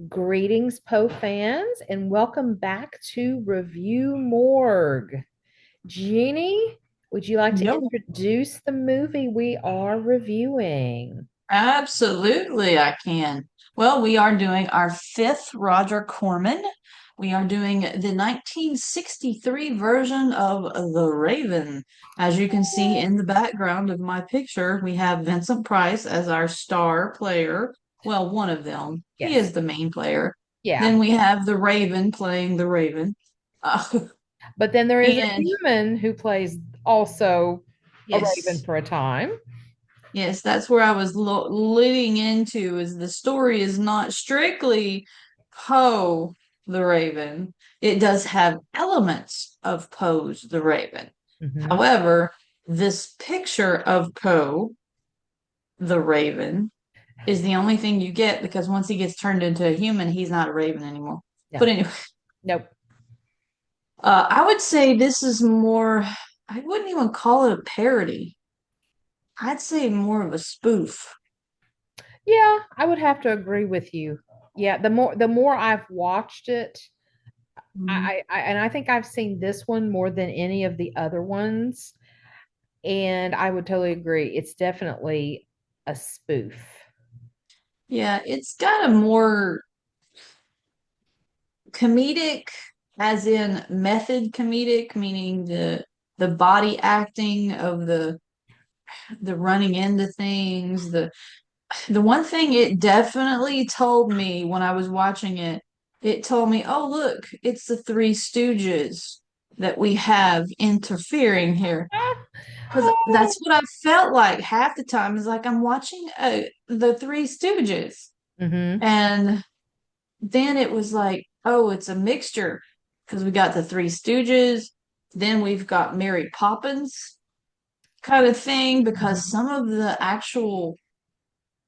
Greetings, Poe fans, and welcome back to Review Morgue. Jeannie, would you like to Yep, introduce the movie we are reviewing? absolutely, I can. Well, we are doing our fifth Roger Corman. We are doing the 1963 version of The Raven. As you can see in the background of my picture, we have Vincent Price as our star player. Well, one of them. He Yes. is the main player. Yeah. Then we have the Raven playing the Raven. Uh, But then there is a and human who plays also a raven yes. for a time. Yes, that's where I was leading into is the story is not strictly Poe the Raven. It does have elements of Poe's the Raven. Hmm. However, this picture of Poe the Raven is the only thing you get because once he gets turned into a human, he's not a raven anymore. No, But anyway, nope. I would say this is more, I wouldn't even call it a parody. I'd say more of a spoof. Yeah, I would have to agree with you. Yeah, the more I've watched it, Mhm. and I think I've seen this one more than any of the other ones. And I would totally agree. It's definitely a spoof. Yeah, it's got a more comedic, as in method comedic, meaning the body acting of the running into things. The one thing it definitely told me when I was watching it, it told me, oh look, it's the Three Stooges that we have interfering here. Because that's what I felt like half the time is like I'm watching the Three Stooges. Mm-hmm. And then it was like, oh, it's a mixture because we got the Three Stooges, then we've got Mary Poppins kind of thing because Hmm. some of the actual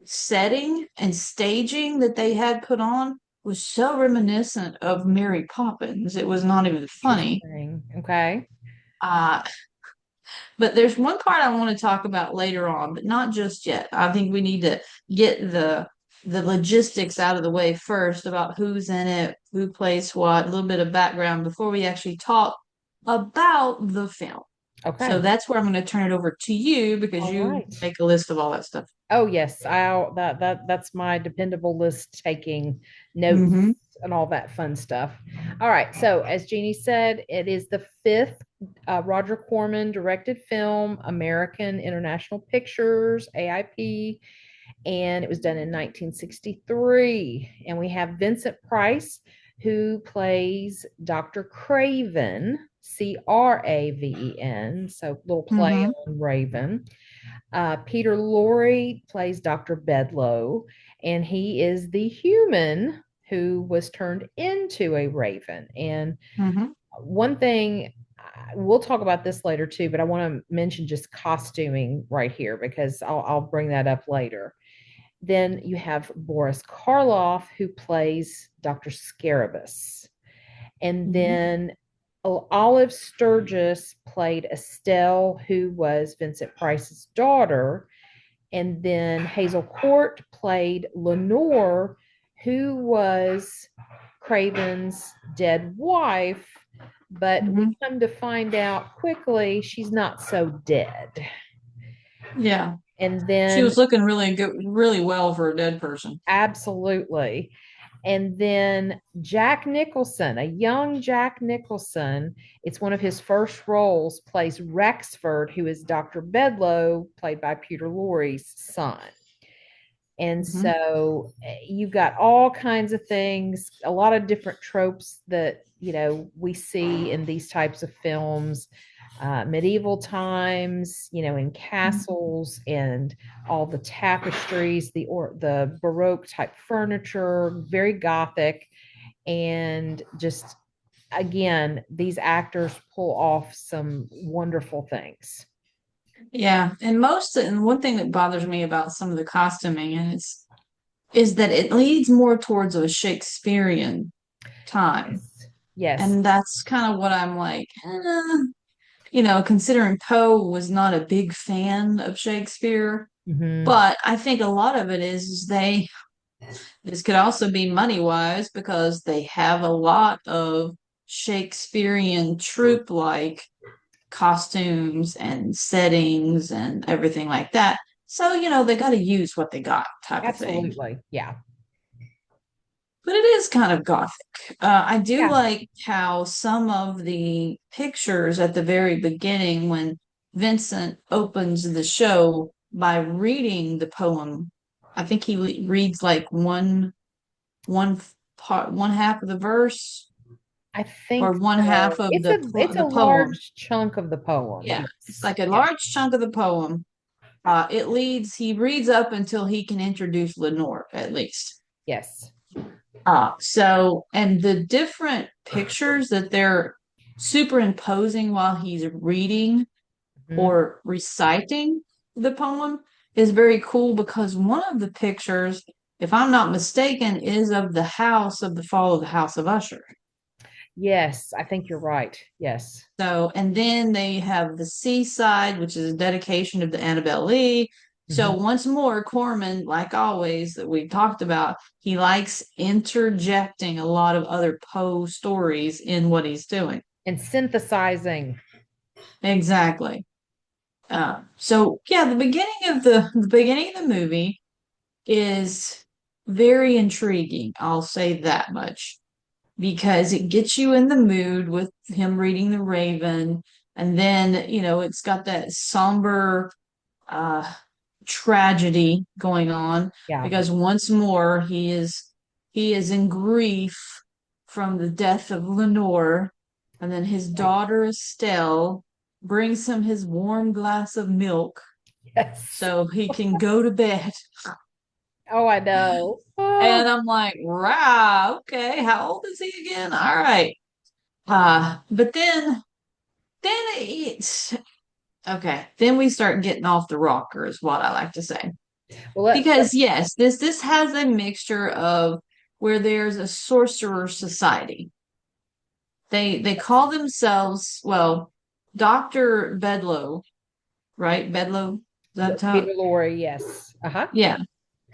setting and staging that they had put on was so reminiscent of Mary Poppins. It was not even funny. Interesting. Okay. Uh, but there's one part I want to talk about later on, but not just yet. I think we need to get the logistics out of the way first about who's in it, who plays what, a little bit of background before we actually talk about the film. So Okay. that's where I'm going to turn it over to you because All you right. make a list of all that stuff. Oh yes, I'll that's my dependable list taking notes Mm-hmm. and all that fun stuff. All right. So as Jeannie said, it is the fifth Roger Corman directed film, American International Pictures, AIP, and it was done in 1963. And we have Vincent Price, who plays Dr. Craven, Craven, so little play Mm-hmm. on Raven. Peter Lorre plays Dr. Bedloe, and he is the human who was turned into a raven. And Mm-hmm. one thing, we'll talk about this later too, but I want to mention just costuming right here because I'll bring that up later. Then you have Boris Karloff, who plays Dr. Scarabus. And Mm-hmm. then Olive Sturgis played Estelle, who was Vincent Price's daughter. And then Hazel Court played Lenore, who was Craven's dead wife. But we Mm-hmm. come to find out quickly she's not so dead. Yeah. And She then, was looking really good, really well for a dead person. absolutely. And then Jack Nicholson, a young Jack Nicholson, it's one of his first roles, plays Rexford, who is Dr. Bedloe, played by Peter Lorre's son. And Mm-hmm. so you've got all kinds of things, a lot of different tropes that, we see in these types of films, medieval times, in castles and all the tapestries, the Baroque type furniture, very gothic. and just again, these actors pull off some wonderful things. Yeah, and one thing that bothers me about some of the costuming is that it leads more towards a Shakespearean time. Yes. Yes. And that's kind of what I'm like, considering Poe was not a big fan of Shakespeare, Hmm. but I think a lot of it is this could also be money wise because they have a lot of Shakespearean troupe like costumes and settings and everything like that. So, they got to use what they got type of thing. Absolutely. Yeah. But it is kind of gothic. I do Yeah. like how some of the pictures at the very beginning, when Vincent opens the show by reading the poem, I think he reads like one part, one half of the verse, I or think one half so. of It's a the poem. large chunk of the poem. Yeah, it's Yes. like a Yeah. large chunk of the poem. He reads up until he can introduce Lenore, at least. Yes. And the different pictures that they're superimposing while he's reading Mhm. or reciting the poem is very cool because one of the pictures, if I'm not mistaken, is of the house of the fall of the House of Usher. Yes, I think you're right. Yes. So, and then they have the seaside, which is a dedication of the Annabelle Lee. So, Mhm. once more, Corman, like always, that we talked about, he likes interjecting a lot of other Poe stories in what he's doing. And synthesizing. Exactly. So yeah, the beginning of the movie is very intriguing. I'll say that much because it gets you in the mood with him reading The Raven, and then it's got that somber uh tragedy going on Yeah. because once more he is in grief from the death of Lenore, and then his Right. daughter Estelle brings him his warm glass of milk Yes. so he can go to bed. Oh, I know. And Oh, I'm like, wow, okay, how old is he again? All right. But then it's okay. Then we start getting off the rocker, is what I like to say. well, Because yes, this has a mixture of where there's a sorcerer society. They call themselves, well, Dr. Bedlow, right? Bedlow, is that how? Peter Lorre, yes. Uh-huh. Yeah.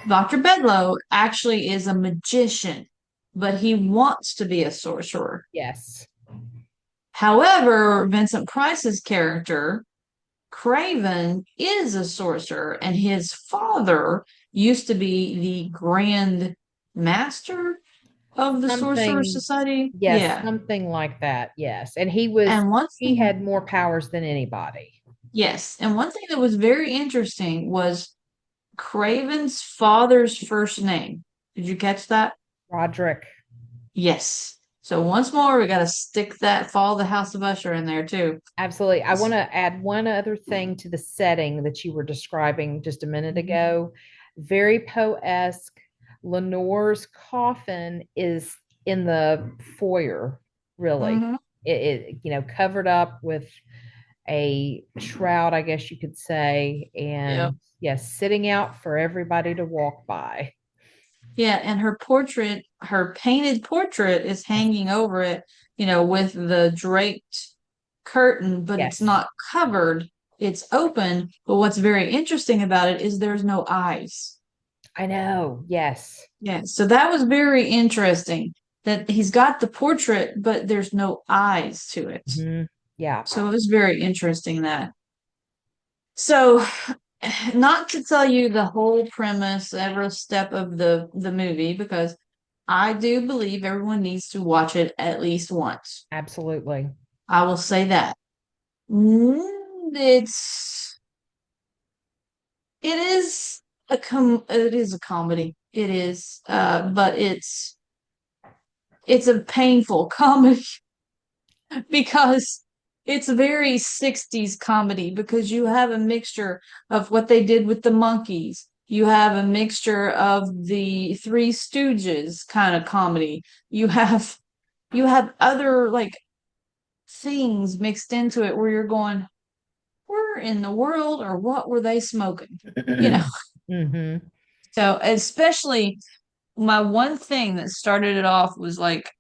Dr. Bedlow actually is a magician, but he wants to be a sorcerer. Yes. However, Vincent Price's character, Craven, is a sorcerer, and his father used to be the Grand Master of the Sorcerer Something, Society. yes, Yeah. something like that. Yes. And And one he thing, had more powers than anybody. yes, and one thing that was very interesting was Craven's father's first name. Did you catch that? Roderick. Yes. So once more, we got to stick that Fall of the House of Usher in there too. Absolutely. I want to add one other thing to the setting that you were describing just a minute ago. Very Poe-esque. Lenore's coffin is in the foyer, really. Mm-hmm. Covered up with a shroud, I guess you could say, Yep. and yes, sitting out for everybody to walk by. Yeah, and her painted portrait is hanging over it, with the draped curtain, but it's Yes, not covered. It's open. But what's very interesting about it is there's no eyes. I know. Yes. Yeah, so that was very interesting that he's got the portrait, but there's no eyes to it. Mhm. Yeah. So it was very interesting that. So, not to tell you the whole premise, every step of the movie, because I do believe everyone needs to watch it at least once. Absolutely. I will say that. It's it is a comedy. It is, but it's a painful comedy because it's a very 60s comedy because you have a mixture of what they did with the monkeys. You have a mixture of the Three Stooges kind of comedy. You have other like things mixed into it where you're going, where in the world or what were they smoking? You know. Hmm. So especially my one thing that started it off was like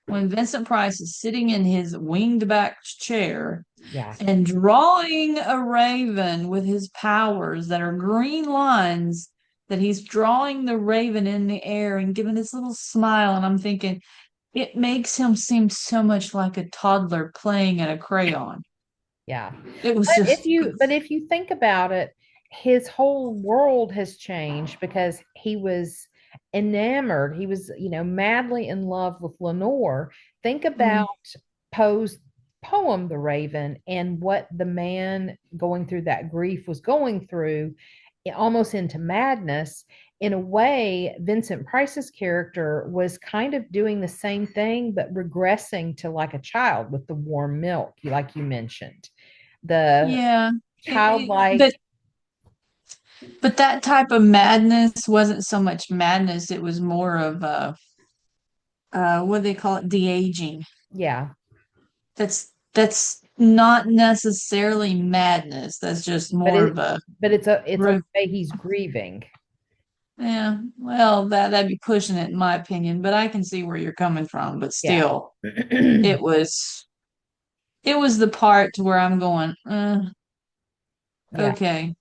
when Vincent Price is sitting in his winged back chair Yeah. and drawing a raven with his powers that are green lines, that he's drawing the raven in the air and giving this little smile. And I'm thinking, it makes him seem so much like a toddler playing at a crayon. Yeah. It was just, But if you think about it, his whole world has changed because he was enamored. He was, madly in love with Lenore. Think about mm, Poe's poem, The Raven, and what the man going through that grief was going through, almost into madness. In a way, Vincent Price's character was kind of doing the same thing, but regressing to like a child with the warm milk, like you mentioned. The yeah. childlike, But that type of madness wasn't so much madness, it was more of what do they call it? De-aging. yeah, That's not necessarily madness. That's just but more of it, a it's a re- way he's grieving. yeah, well, that'd be pushing it in my opinion, but I can see where you're coming from. But Yeah. still, it was it was the part to where I'm going, Yeah. okay,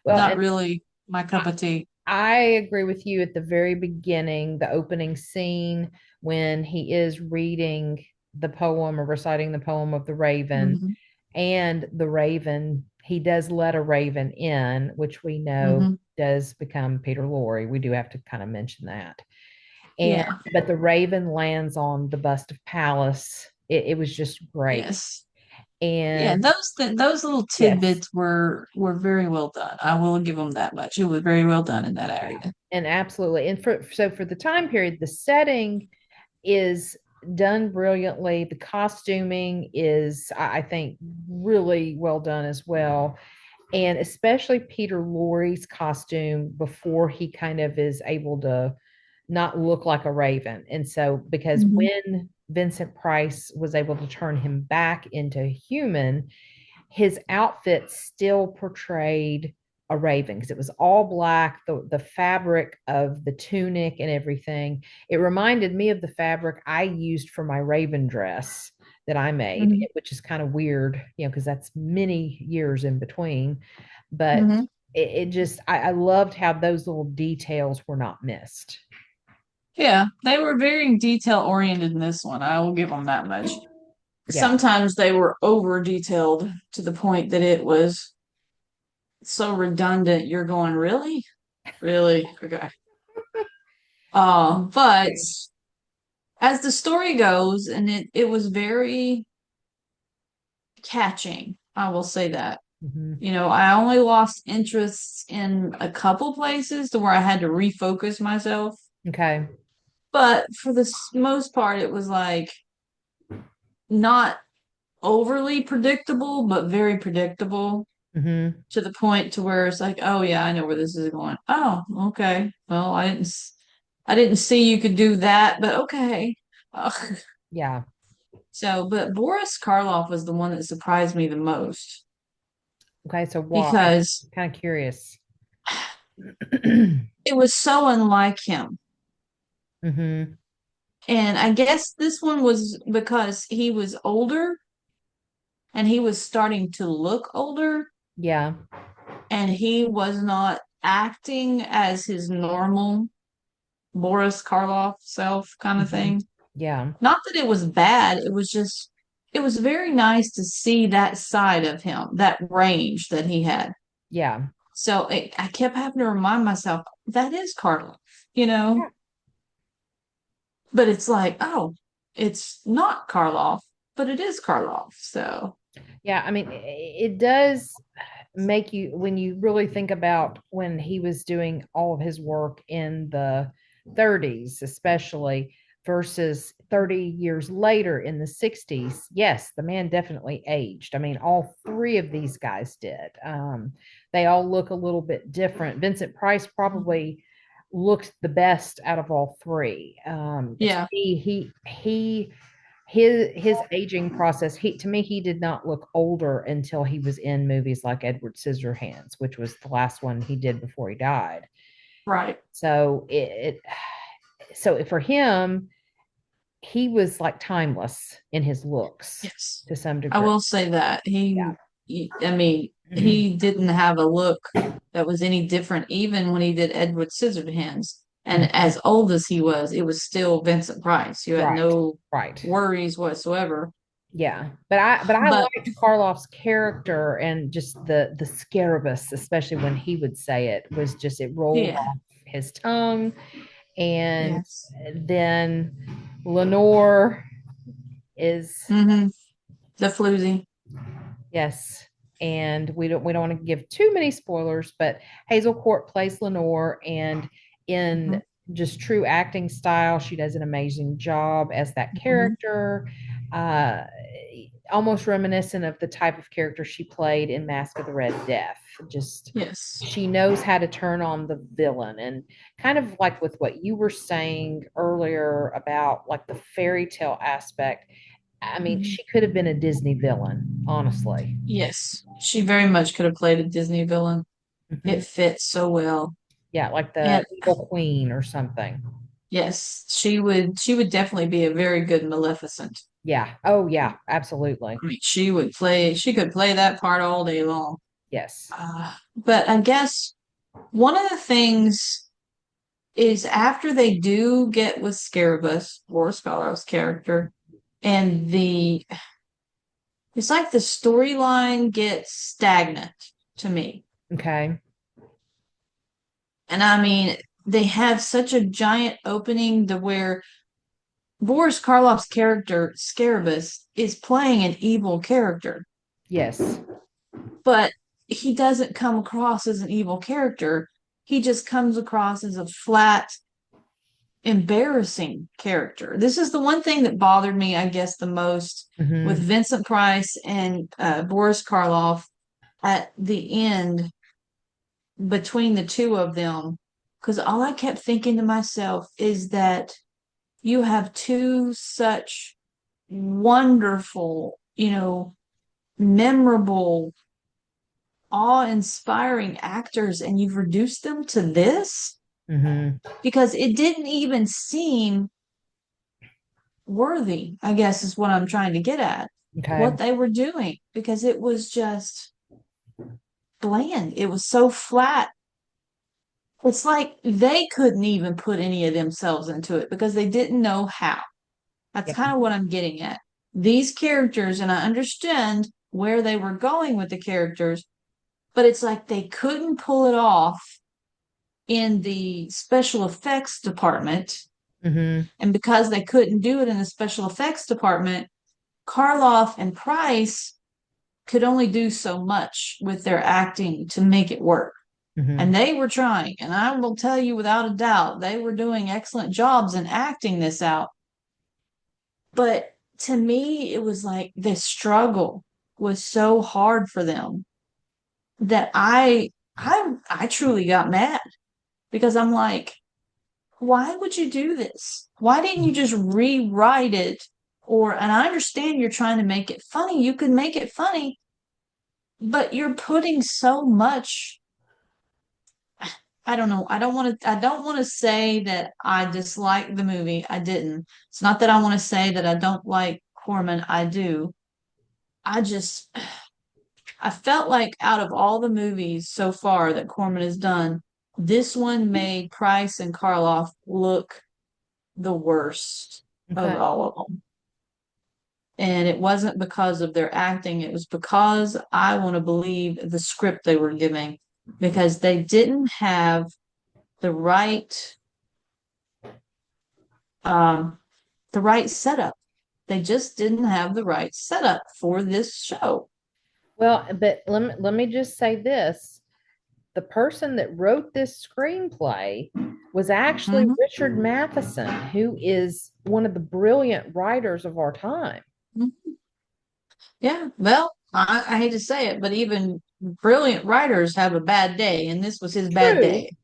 Well, not and really my cup I, of tea. I agree with you at the very beginning, the opening scene when he is reading the poem or reciting the poem of the Raven, Hmm. and the Raven, he does let a Raven in, which we know Hmm. does become Peter Lorre. We do have to kind of mention that. And Yeah. but the Raven lands on the bust of Pallas. It was just great. Yes. Yeah, And those little yes, tidbits were very well done. I will give them that much. It was very well done in that yeah, area. and absolutely. And for the time period, the setting is done brilliantly. The costuming is, I think, really well done as well. And especially Peter Lorre's costume before he kind of is able to not look like a raven. And so, because Hmm. when Vincent Price was able to turn him back into human, his outfit still portrayed a raven because it was all black, the fabric of the tunic and everything. It reminded me of the fabric I used for my raven dress that I made, Hmm. which is kind of weird, because that's many years in between. But Hmm. it just, I loved how those little details were not missed. Yeah, they were very detail oriented in this one. I will give them that much. Yeah. Sometimes they were over detailed to the point that it was so redundant. You're going, really? Really? Okay. But as the story goes, and it was very catching, I will say that. Mhm. I only lost interest in a couple places to where I had to refocus myself. Okay. But for the most part, it was like not overly predictable, but very predictable Hmm. to the point to where it's like, oh yeah, I know where this is going. Oh, okay. Well, I didn't see you could do that, but okay. Uh, Yeah. but Boris Karloff was the one that surprised me the most Okay. So why? because Kind of curious. it was so unlike him. Hmm. And I guess this one was because he was older and he was starting to look older Yeah. and he was not acting as his normal Boris Karloff self kind of Hmm. thing. Yeah. Not that it was bad, it was very nice to see that side of him, that range that he had. Yeah. So I kept having to remind myself that is Karloff, you know, Yeah. but it's like, oh, it's not Karloff, but it is Karloff. So, Yeah. I mean, it does make you, when you really think about when he was doing all of his work in the 30s, especially versus 30 years later in the 60s. Yes, the man definitely aged. I mean, all three of these guys did. they all look a little bit different. Vincent Price probably looked the best out of all three. To Yeah, me, his aging process, to me, he did not look older until he was in movies like Edward Scissorhands, which was the last one he did before he died. right. So so for him, he was like timeless in his looks Yes. to some I degree. will say that Yeah. I mean, Mhm. he didn't have a look that was any different even when he did Edward Scissorhands. And Mhm. as old as he was, it was still Vincent Price. You had Right. no Right. worries whatsoever. Yeah. But I But liked Karloff's character, and just the Scarabus, especially when he would say it, was just, it rolled yeah, off his tongue. And yes. then Lenore is, Mm-hmm. The floozy. yes. And we don't want to give too many spoilers, but Hazel Court plays Lenore, and Mm-hmm. in just true acting style, she does an amazing job as that Mm-hmm. character. Uh, Almost reminiscent of the type of character she played in Mask of the Red Death. Just, Yes. she knows how to turn on the villain, and kind of like with what you were saying earlier about like the fairy tale aspect. I mean, Mhm. she could have been a Disney villain, honestly. Yes. She very much could have played a Disney villain. Mhm. It fits so well. Yeah, like the And evil queen or something. yes, she would definitely be a very good Maleficent. Yeah. Oh, yeah, absolutely. I mean, she could play that part all day long. Yes. But I guess one of the things is after they do get with Scarabus, Boris Karloff's character, and it's like the storyline gets stagnant to me. Okay. And I mean, they have such a giant opening to where Boris Karloff's character, Scarabus, is playing an evil character, Yes. but he doesn't come across as an evil character. He just comes across as a flat, embarrassing character. This is the one thing that bothered me, I guess, the most with Hmm. Vincent Price and Boris Karloff at the end between the two of them. Because all I kept thinking to myself is that you have two such wonderful, memorable, awe-inspiring actors, and you've reduced them to this Hmm. because it didn't even seem worthy, I guess is what I'm trying to get at, Okay. what they were doing, because it was just bland. It was so flat. It's like they couldn't even put any of themselves into it because they didn't know how. That's Yeah. kind of what I'm getting at. These characters, and I understand where they were going with the characters, but it's like they couldn't pull it off in the special effects department. Hmm. And because they couldn't do it in the special effects department, Karloff and Price could only do so much with their acting to make it work. Hmm. And they were trying. And I will tell you without a doubt, they were doing excellent jobs in acting this out. But to me, it was like the struggle was so hard for them that I truly got mad because I'm like, why would you do this? Why didn't you just rewrite it? Or, and I understand you're trying to make it funny. You can make it funny, but you're putting so much. I don't know. I don't want to say that I dislike the movie. I didn't. It's not that I want to say that I don't like Corman. I do. I just, I felt like out of all the movies so far that Corman has done, this one made Price and Karloff look the worst of Okay. all of them. And it wasn't because of their acting, it was because I want to believe the script they were giving because they didn't have the um right setup. They just didn't have the right setup for this show. Well, but let me just say this. The person that wrote this screenplay was actually Mhm. Richard Matheson, who is one of the brilliant writers of our time. Yeah, well, I hate to say it, but even brilliant writers have a bad day, and this was his bad True. day.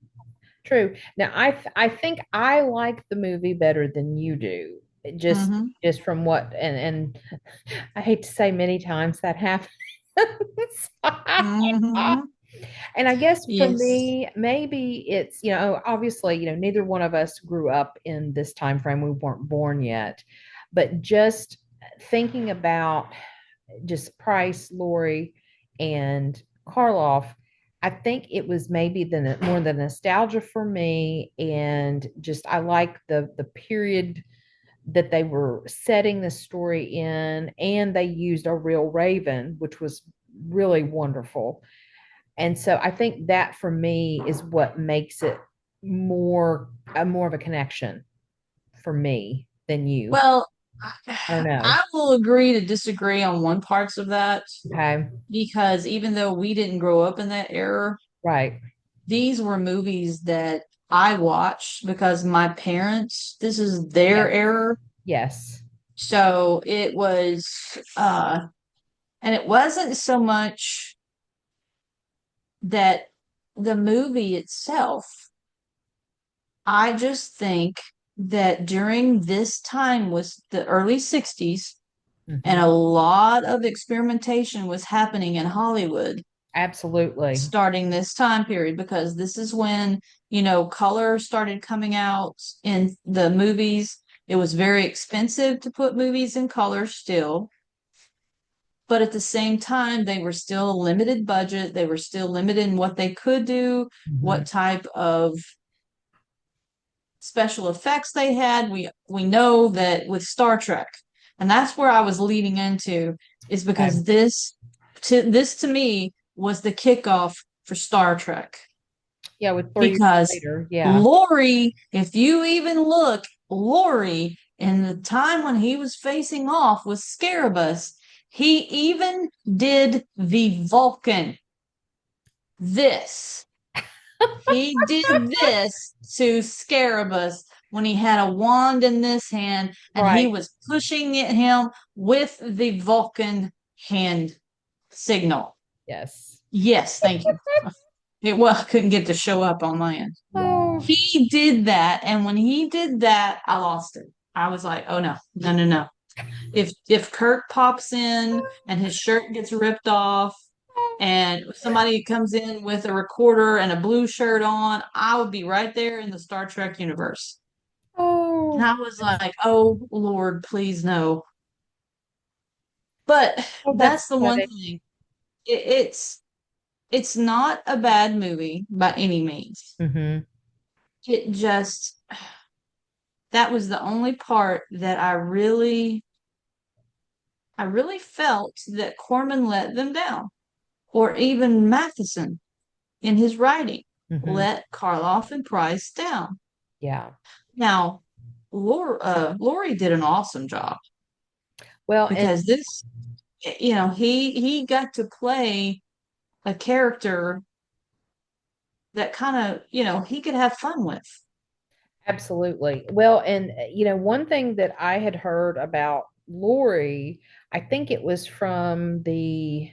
True. Now, I think I like the movie better than you do. Hmm. Just from what and I hate to say many times that happens. Hmm. And I guess for Yes. me, maybe it's, obviously, neither one of us grew up in this time frame. We weren't born yet. But just thinking about just Price, Lorre, and Karloff, I think it was maybe more the nostalgia for me, and just I like the period that they were setting the story in, and they used a real raven, which was really wonderful. And so I think that for me is what makes it more of a connection for me than you. Well, I don't know. I will agree to disagree on one parts of that Okay. because even though we didn't grow up in that era, Right. these were movies that I watched because my parents, this is their Yes. era. Yes. So it was, and it wasn't so much that the movie itself, I just think that during this time was the early 60s and Hmm. a lot of experimentation was happening in Hollywood Absolutely. starting this time period because this is when, color started coming out in the movies. It was very expensive to put movies in color still, but at the same time, they were still a limited budget. They were still limited in what they could do, Hmm. what type of special effects they had. We know that with Star Trek, and that's where I was leading into, is Okay. because this to me was the kickoff for Star Trek. Yeah, with 3 years Because later. Yeah. Lorre, if you even look, Lorre in the time when he was facing off with Scarabus, he even did the Vulcan. This. He did this to Scarabus when he had a wand in this hand and he Right. was pushing at him with the Vulcan hand signal. Yes. Yes, thank you. It well, I couldn't get to show up on my end. Oh, He did that, and when he did that, I lost it. I was like, "Oh no, no, no, no!" If Kirk pops in and his shirt gets ripped off, and somebody comes in with a recorder and a blue shirt on, I would be right there in the Star Trek universe. And oh, I was like, "Oh Lord, please no!" But oh, that's that's the one funny. thing. It's not a bad movie by any means. Hmm. It just that was the only part that I really felt that Corman let them down, or even Matheson in his writing Hmm. let Karloff and Price down. Yeah. Now, Lorre did an awesome job Well, and because he got to play a character that kind of, he could have fun with. absolutely. Well, and one thing that I had heard about Lori, I think it was from the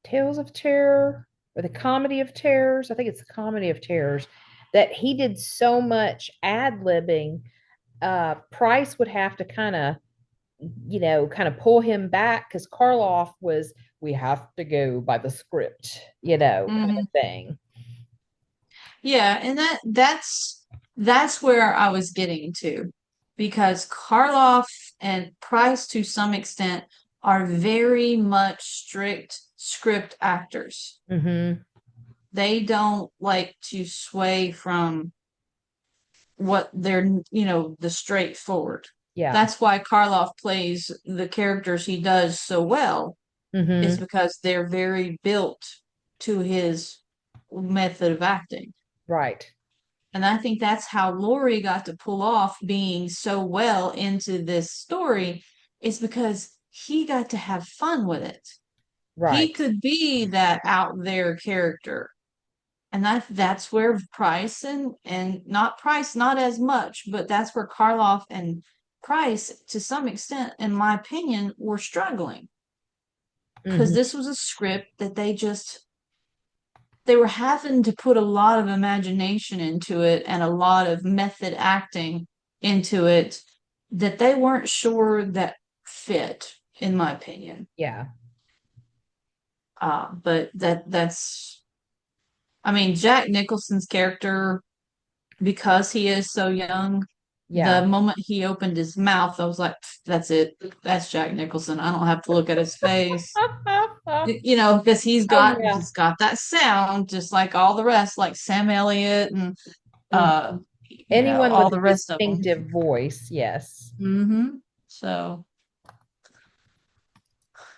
Tales of Terror or the Comedy of Terrors. I think it's the Comedy of Terrors that he did so much ad-libbing. Price would have to kind of pull him back because Karloff was, we have to go by the script, kind of Mhm. thing. Yeah, and that's where I was getting to because Karloff and Price to some extent are very much strict script actors. Hmm. They don't like to sway from what they're, the straightforward. Yeah. That's why Karloff plays the characters he does so well, is Hmm. because they're very built to his method of acting. Right. And I think that's how Lori got to pull off being so well into this story, is because he got to have fun with it. He Right. could be that out there character. And that's where Price and not Price, not as much, but that's where Karloff and Price, to some extent, in my opinion, were struggling. Because Hmm. this was a script that they just they were having to put a lot of imagination into it and a lot of method acting into it that they weren't sure that fit, in my opinion. Yeah. But that's, I mean, Jack Nicholson's character, because he is so young, Yeah. the moment he opened his mouth, I was like, that's it. That's Jack Nicholson. I don't have to look at his face. You know, because Oh yeah. he's got that sound just like all the rest, like Sam Elliott and Mm. uh Anyone all with a the rest of them. distinctive voice, yes. So, And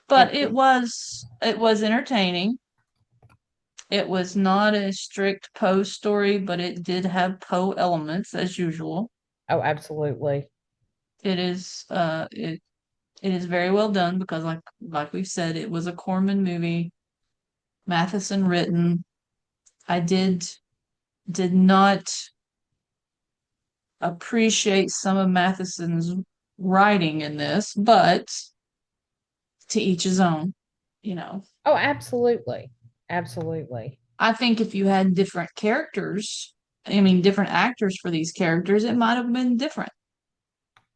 but it was entertaining. It was not a strict Poe story, but it did have Poe elements as usual. oh, absolutely. It is it is very well done because like we've said, it was a Corman movie, Matheson written. I did not appreciate some of Matheson's writing in this, but to each his own, you know. Oh, absolutely. Absolutely. I think if you had different characters, I mean, different actors for these characters, it might have been different.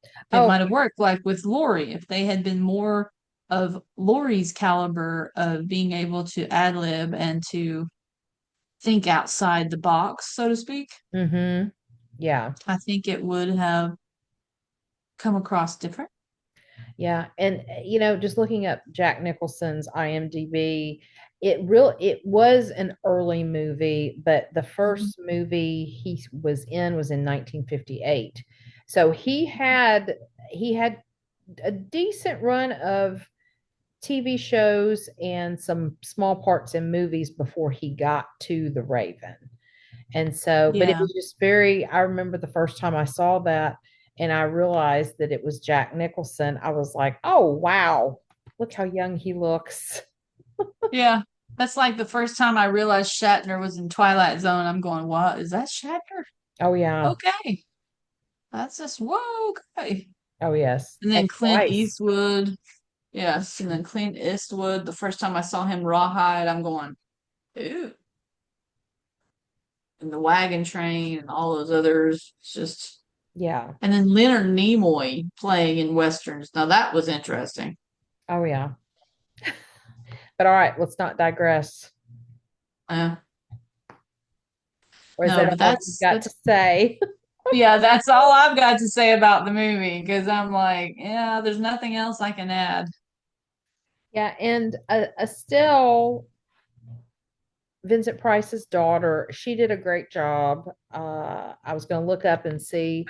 It Oh, might have worked, like with Lorre, if they had been more of Lorre's caliber of being able to ad lib and to think outside the box, so to speak, mm-hmm. Yeah. I think it would have come across different. Yeah. And just looking up Jack Nicholson's IMDb, it was an early movie, but the Mhm. first movie he was in 1958. So he had a decent run of TV shows and some small parts in movies before he got to The Raven. And so, but it Yeah. was just I remember the first time I saw that and I realized that it was Jack Nicholson. I was like, oh, wow, look how young he looks. Yeah. That's like the first time I realized Shatner was in Twilight Zone. I'm going, what? Is that Shatner? Oh, yeah. Okay. That's just, whoa, okay. Oh, yes. And And then Clint twice. Eastwood. Yes. And then Clint Eastwood, the first time I saw him rawhide, I'm going, ooh. And the wagon train and all those others. It's just, Yeah. and then Leonard Nimoy playing in Westerns. Now that was interesting. Oh, yeah. But all right, let's not digress. Uh, Or is no, that but all you've got to that's, say? yeah, that's all I've got to say about the movie because I'm like, yeah, there's nothing else I can add. Yeah. And Estelle, Vincent Price's daughter, she did a great job. I was going to look up and see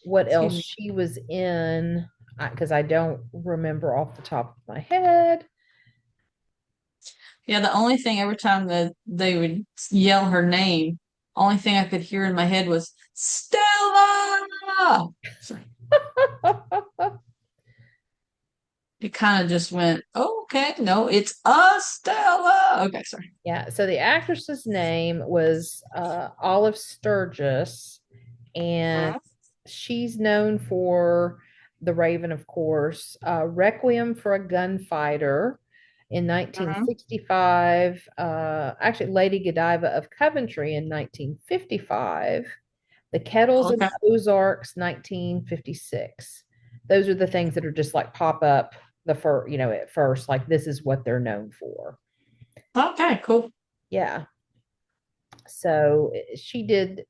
what else Excuse me. she was in because I don't remember off the top of my head. Yeah, the only thing every time that they would yell her name, only thing I could hear in my head was Stella. Sorry. It kind of just went, oh, okay, no, it's Stella. Okay, sorry. Yeah, so the actress's name was Olive Sturgis, and Uh-huh. she's known for The Raven, of course, Requiem for a Gunfighter in Uh-huh. 1965, actually, Lady Godiva of Coventry in 1955, The Kettles of Okay. Ozarks, 1956. Those are the things that are just like pop up the first, at first, like this is what they're known for. Okay, cool. Yeah. So she did,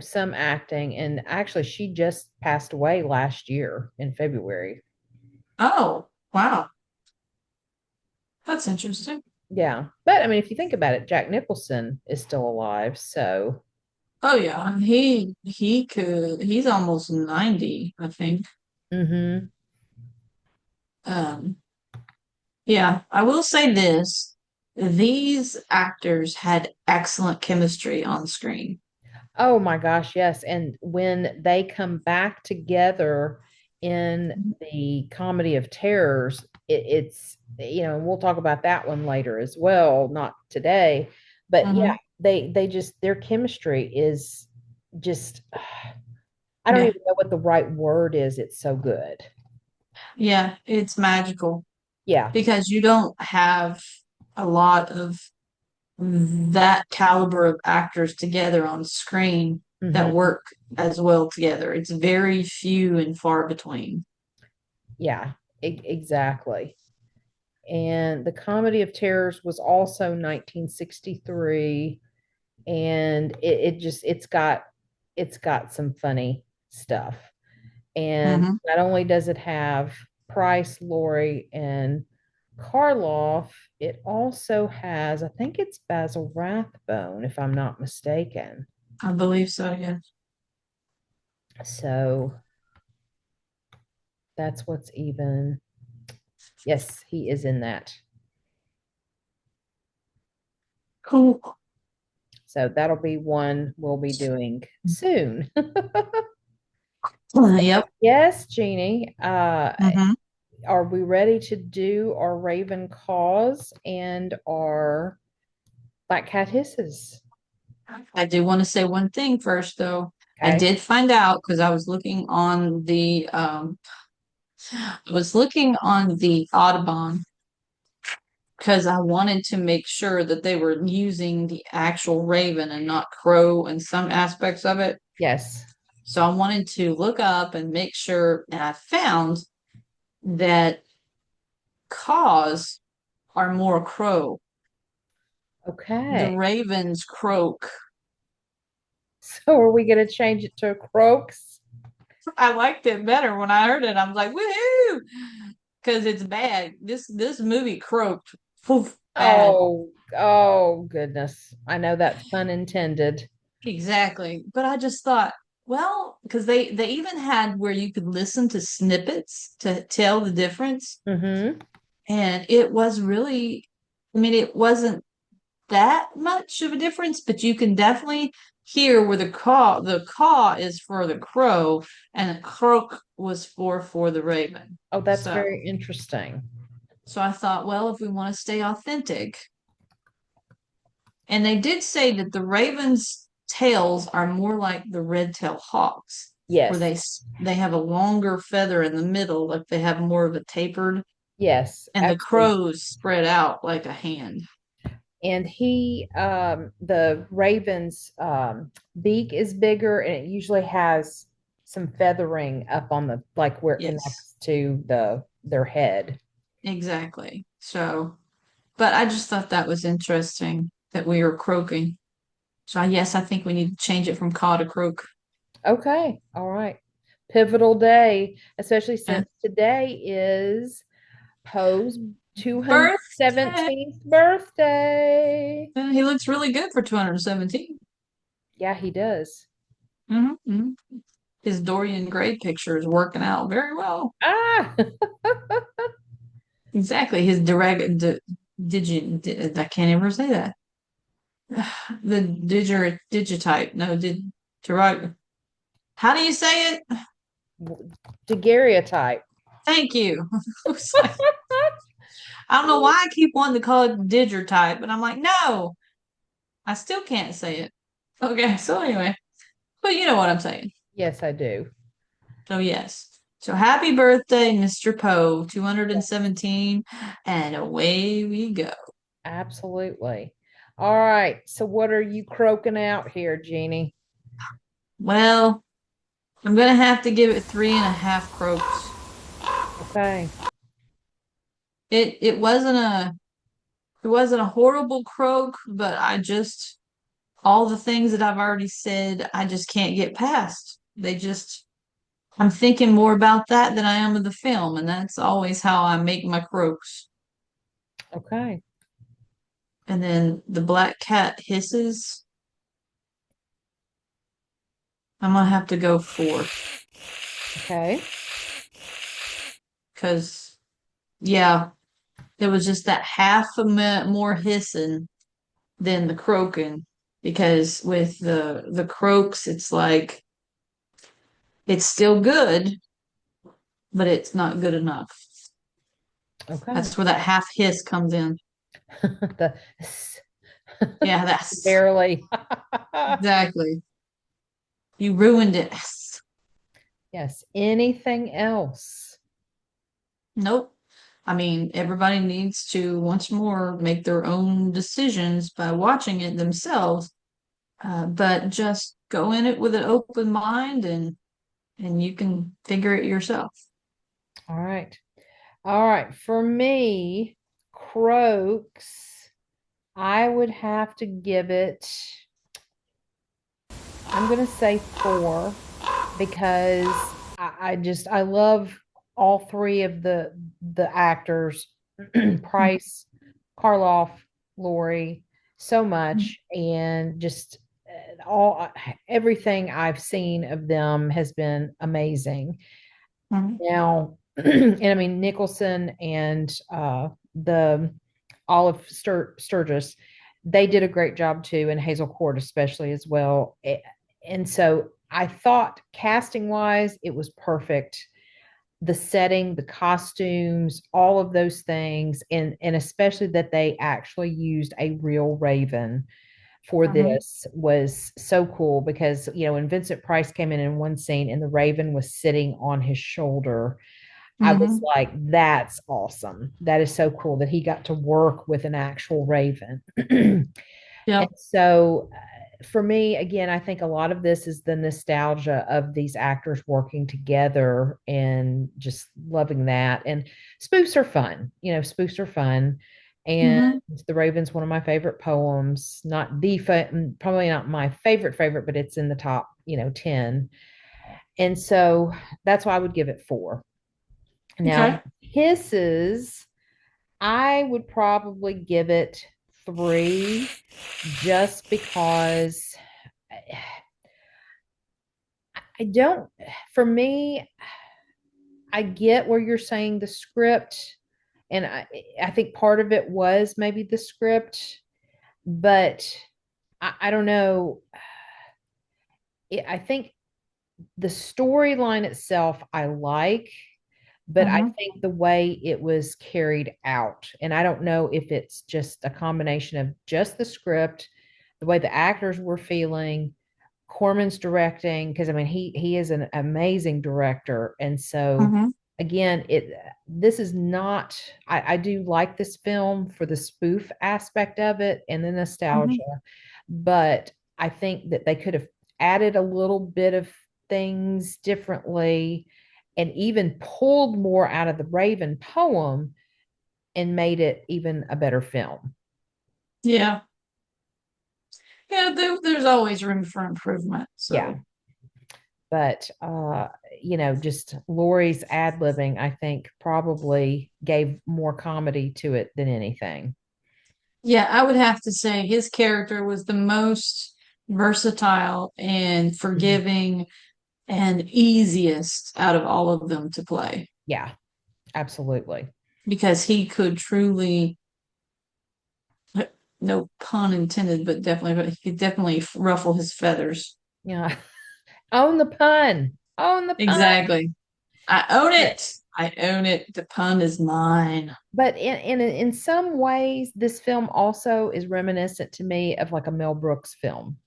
some acting, and actually, she just passed away last year in February. Oh, wow. That's interesting. Yeah. But I mean, if you think about it, Jack Nicholson is still alive. So, Oh yeah, he's almost 90, I think. hmm. Um, yeah, I will say this. These actors had excellent chemistry on screen. Oh my gosh, yes. And when they come back together in the Comedy of Terrors, and we'll talk about that one later as well, not today. But yeah, Mm-hmm. they just their chemistry is just I don't Yeah. even know what the right word is. It's so good. Yeah, it's magical Yeah. because you don't have a lot of that caliber of actors together on screen that Hmm. work as well together. It's very few and far between. Yeah, exactly. And The Comedy of Terrors was also 1963, and it's got some funny stuff. And Hmm. not only does it have Price, Lorre, and Karloff, it also has, I think it's Basil Rathbone, if I'm not mistaken. I believe so, yeah. So that's what's even. Yes, he is in that. Cool. So that'll be one we'll be doing soon. Yep. Yes, Jeannie. Hmm. Are we ready to do our Raven Calls and our Black Cat Hisses? I do want to say one thing first, though. I Okay. did find out because I was looking on the Audubon because I wanted to make sure that they were using the actual raven and not crow in some aspects of it. Yes. So I wanted to look up and make sure, and I found that caws are more crow. The Okay. ravens croak. So are we going to change it to croaks? I liked it better when I heard it. I was like, woohoo! Because it's bad. This movie croaked. Poof, bad. Oh, goodness. I know that's pun intended. Exactly. But I just thought, well, because they even had where you could listen to snippets to tell the difference. Mm-hmm. And it was really, I mean, it wasn't that much of a difference, but you can definitely hear where the caw is for the crow and the croak was for the raven. Oh, that's So very interesting. so I thought, well, if we want to stay authentic, and they did say that the ravens' tails are more like the red-tailed hawks, where Yes. they have a longer feather in the middle, like they have more of a tapered, Yes, and the absolutely. crows spread out like a hand. And the raven's beak is bigger, and it usually has some feathering up on the, like where it Yes, connects to their head. exactly. So, but I just thought that was interesting that we were croaking. So yes, I think we need to change it from caw to croak. Okay, all right. Pivotal day, especially Yeah. since today is Poe's Birthday. 217th birthday. He looks really good for 217. Yeah, he does. Hmm. His Dorian Gray picture is working out very well. Ah, Exactly. His I can't ever say that. The digitipe. No, derog. How do you say it? daguerreotype. Thank you. I don't know why I keep wanting to call it digitipe, but I'm like, no, I still can't say it. Okay, so anyway, but you know what I'm saying. Yes, I do. So yes. So happy birthday, Mr. Poe, 217, and away we go. Absolutely. All right. So what are you croaking out here, Jeannie? Well, I'm gonna have to give it 3.5 croaks. Okay. It wasn't a horrible croak, but I just all the things that I've already said, I just can't get past. I'm thinking more about that than I am of the film, and that's always how I make my croaks. Okay. And then the black cat hisses. I'm gonna have to go 4 Okay. because yeah, there was just that half a minute more hissing than the croaking. Because with the croaks, it's like it's still good, but it's not good enough. Okay. That's where that half hiss comes in. The Yeah, that's barely. exactly. You ruined it. Yes. Anything else? Nope. I mean, everybody needs to once more make their own decisions by watching it themselves. But just go in it with an open mind and you can figure it yourself. All right. All right. For me, Croaks, I would have to give it, I'm going to say 4, because I love all three of the actors, Price, Karloff, Lorre, so much, and just all everything I've seen of them has been amazing. Mhm. Now, and I mean Nicholson and the Olive Sturgis, they did a great job too, and Hazel Court especially as well. And so I thought casting wise, it was perfect. The setting, the costumes, all of those things, and especially that they actually used a real raven for Mhm. this was so cool because when Vincent Price came in one scene and the raven was sitting on his shoulder, I was Mhm. like, that's awesome. That is so cool that he got to work with an actual raven. And Yep. so for me, again, I think a lot of this is the nostalgia of these actors working together and just loving that. And spoofs are fun, spoofs are fun. And Mhm. The Raven's one of my favorite poems, not the probably not my favorite, but it's in the top, 10. And so that's why I would give it 4. Now, Okay. hisses, I would probably give it 3, just because I don't, for me, I get where you're saying the script, and I think part of it was maybe the script, but I don't know. I think the storyline itself I like, but I Mhm. think the way it was carried out, and I don't know if it's just a combination of just the script, the way the actors were feeling, Corman's directing, because I mean he is an amazing director, and so Mhm. again, this is not. I do like this film for the spoof aspect of it and the Mhm. nostalgia, but I think that they could have added a little bit of things differently and even pulled more out of the Raven poem and made it even a better film. Yeah. Yeah, there's always room for improvement. Yeah. So, But just Lori's ad-libbing, I think, probably gave more comedy to it than anything. yeah, I would have to say his character was the most versatile and Mhm. forgiving and easiest out of all of them to play Yeah, absolutely. because he could truly, no pun intended, but he could definitely ruffle his feathers. Yeah. Own the pun. Own the pun. Exactly. I own But it. I own it. The pun is mine. but in some ways, this film also is reminiscent to me of like a Mel Brooks film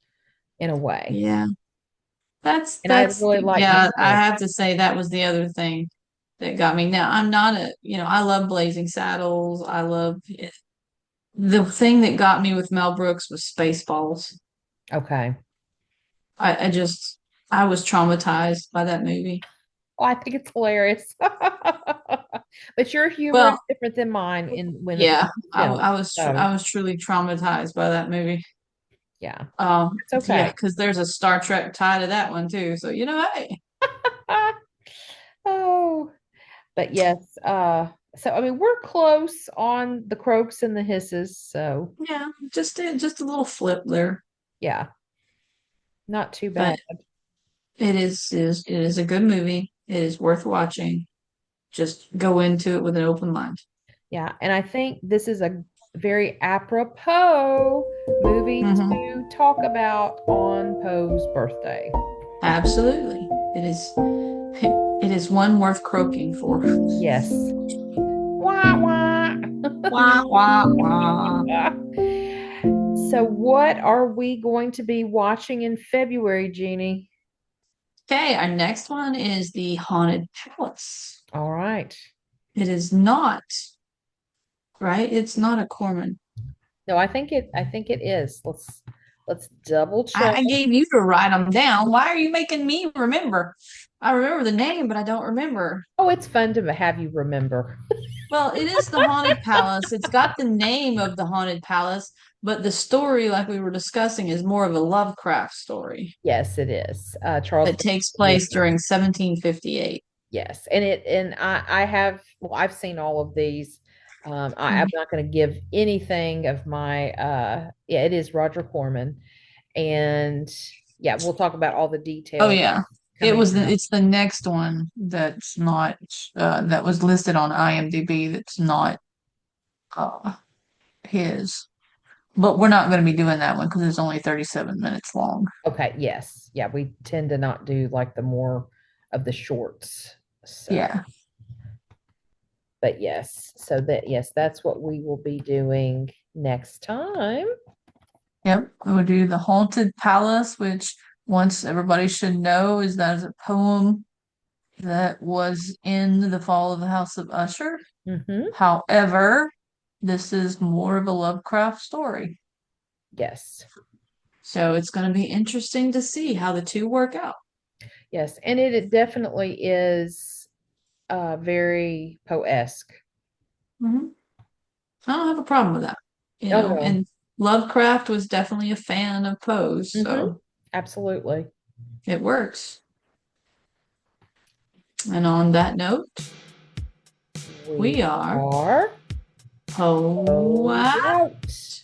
in a way. Yeah. And I really like Mel Yeah, I Brooks. have to say that was the other thing that got me. Now, I'm not I love Blazing Saddles. I love the thing that got me with Mel Brooks was Spaceballs. Okay. I just, I was traumatized by that movie. Oh, I think it's hilarious. But your humor is Well, different than mine in when it yeah, comes to film. So I was truly traumatized by that movie. yeah, it's Yeah, okay. because there's a Star Trek tie to that one too. So, hey, Oh, but yes, so I mean we're close on the croaks and the hisses, so yeah, just a little flip there. yeah, not too But bad. it is a good movie. It is worth watching. Just go into it with an open mind. Yeah, and I think this is a very apropos movie Hmm. to talk about on Poe's birthday. Absolutely. It is one worth croaking for. Yes. Wah, wah. Wah, wah, wah. So, what are we going to be watching in February, Jeannie? Okay, our next one is the Haunted Palace. All right. It is not, right? It's not a Corman. No, I think it is. Let's double check. I gave you to write them down. Why are you making me remember? I remember the name, but I don't remember. Oh, it's fun to have you remember. Well, it is the Haunted Palace. It's got the name of the Haunted Palace, but the story, like we were discussing, is more of a Lovecraft story Yes, it is. Charles that takes place during 1758. Yes, and I have well, I've seen all of these. I'm not going to give anything of my yeah, it is Roger Corman, and yeah, we'll talk about all the Oh details yeah. coming up. It's the next one that's not that was listed on IMDb that's not uh his. But we're not going to be doing that one because it's only 37 minutes long. Okay, yes, yeah, we tend to not do like the more of the shorts. So, Yeah. but yes, so that yes, that's what we will be doing next time. Yep. We would do The Haunted Palace, which once everybody should know is that is a poem that was in The Fall of the House of Usher. Mm-hmm. However, this is more of a Lovecraft story. Yes, So it's going to be interesting to see how the two work out. yes, and it definitely is very Poe-esque. Hmm. I don't have a problem with that, Oh no. and Lovecraft was definitely a fan of Poe's, Mm-hmm. so Absolutely. it works. And on that note, We we are are Poe oh out. out.